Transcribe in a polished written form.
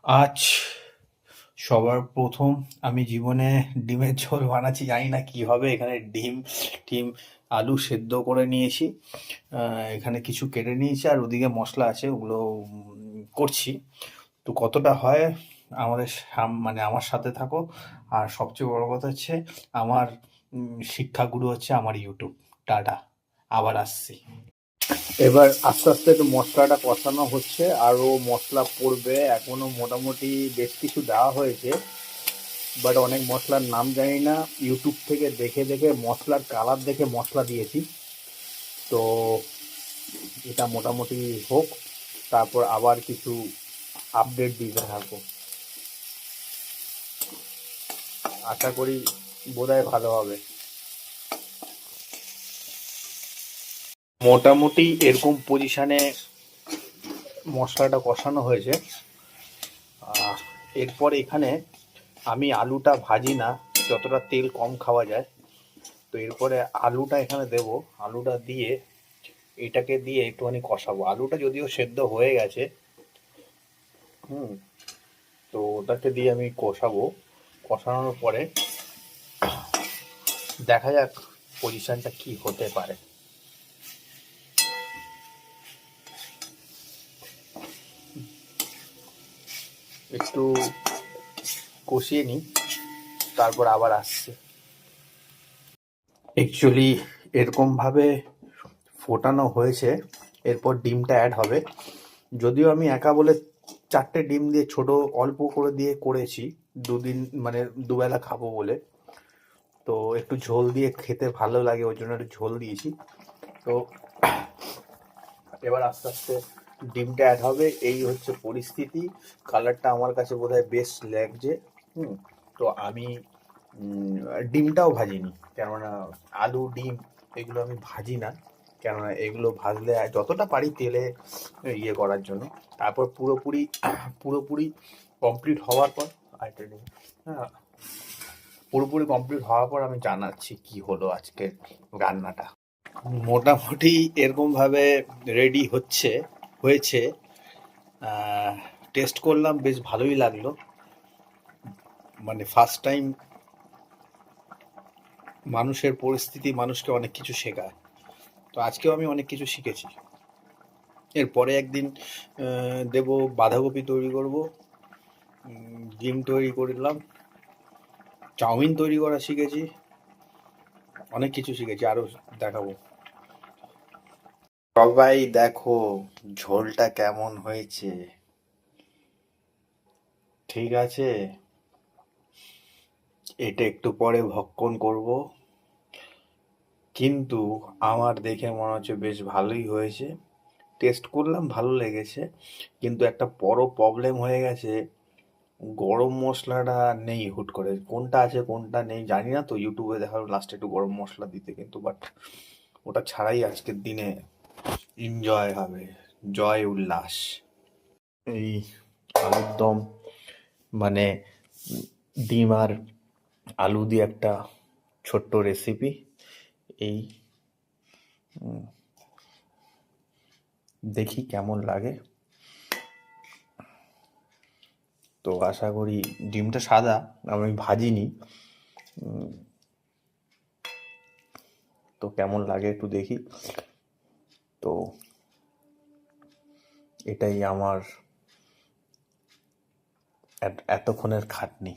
আজ সবার প্রথম আমি জীবনে ডিমের ঝোল বানাচ্ছি, জানি না কি হবে। এখানে ডিম টিম আলু সেদ্ধ করে নিয়েছি, এখানে কিছু কেটে নিয়েছি, আর ওদিকে মশলা আছে, ওগুলো করছি। তো কতটা হয় আমাদের মানে আমার সাথে থাকো। আর সবচেয়ে বড় কথা হচ্ছে আমার শিক্ষাগুরু হচ্ছে আমার ইউটিউব। টাটা, আবার আসছি। এবার আস্তে আস্তে একটু মশলাটা কষানো হচ্ছে, আরো মশলা পড়বে। এখনো মোটামুটি বেশ কিছু দেওয়া হয়েছে, বাট অনেক মশলার নাম জানি না। ইউটিউব থেকে দেখে দেখে মশলার কালার দেখে মশলা দিয়েছি। তো এটা মোটামুটি হোক, তারপর আবার কিছু আপডেট দিতে থাকবো। আশা করি বোধহয় ভালো হবে। মোটামুটি এরকম পজিশনে মশলাটা কষানো হয়েছে। এরপর এখানে আমি আলুটা ভাজি না, যতটা তেল কম খাওয়া যায়। তো এরপরে আলুটা এখানে দেব, আলুটা দিয়ে এটাকে দিয়ে একটুখানি কষাবো। আলুটা যদিও সেদ্ধ হয়ে গেছে, হুম, তো ওটাকে দিয়ে আমি কষাবো। কষানোর পরে দেখা যাক পজিশনটা কি হতে পারে। একটু কষিয়ে নিই, তারপর আবার আসছে। অ্যাকচুয়ালি এরকমভাবে ফোটানো হয়েছে, এরপর ডিমটা অ্যাড হবে। যদিও আমি একা বলে 4টে ডিম দিয়ে ছোট অল্প করে দিয়ে করেছি, দুদিন মানে দুবেলা খাবো বলে। তো একটু ঝোল দিয়ে খেতে ভালো লাগে, ওই জন্য একটু ঝোল দিয়েছি। তো এবার আস্তে আস্তে ডিমটা অ্যাড হবে। এই হচ্ছে পরিস্থিতি। কালারটা আমার কাছে বোধহয় বেশ লাগছে। হুম, তো আমি ডিমটাও ভাজিনি, কেননা আলু ডিম এগুলো আমি ভাজি না, কেননা এগুলো ভাজলে যতটা পারি তেলে ইয়ে করার জন্য। তারপর পুরোপুরি পুরোপুরি কমপ্লিট হওয়ার পর হ্যাঁ, পুরোপুরি কমপ্লিট হওয়ার পর আমি জানাচ্ছি কি হলো আজকের রান্নাটা। মোটামুটি এরকম ভাবে রেডি হয়েছে। টেস্ট করলাম, বেশ ভালোই লাগলো। মানে ফার্স্ট টাইম মানুষের পরিস্থিতি মানুষকে অনেক কিছু শেখায়। তো আজকেও আমি অনেক কিছু শিখেছি। এরপরে একদিন দেব, বাঁধাকপি তৈরি করব, ডিম তৈরি করলাম, চাউমিন তৈরি করা শিখেছি, অনেক কিছু শিখেছি, আরো দেখাবো। সবাই দেখো ঝোলটা কেমন হয়েছে, ঠিক আছে? এটা একটু পরে ভক্ষণ করব, কিন্তু আমার দেখে মনে হচ্ছে বেশ ভালোই হয়েছে। টেস্ট করলাম, ভালো লেগেছে, কিন্তু একটা বড় প্রবলেম হয়ে গেছে। গরম মশলাটা নেই, হুট করে কোনটা আছে কোনটা নেই জানি না। তো ইউটিউবে দেখালো লাস্টে একটু গরম মশলা দিতে, কিন্তু বাট ওটা ছাড়াই আজকের দিনে এনজয় হবে, জয় উল্লাস। এই আলুর দম মানে ডিম আর আলু দিয়ে একটা ছোট্ট রেসিপি। এই দেখি কেমন লাগে। তো আশা করি, ডিমটা সাদা, আমি ভাজিনি। তো কেমন লাগে একটু দেখি। তো এটাই আমার এতক্ষণের খাটনি।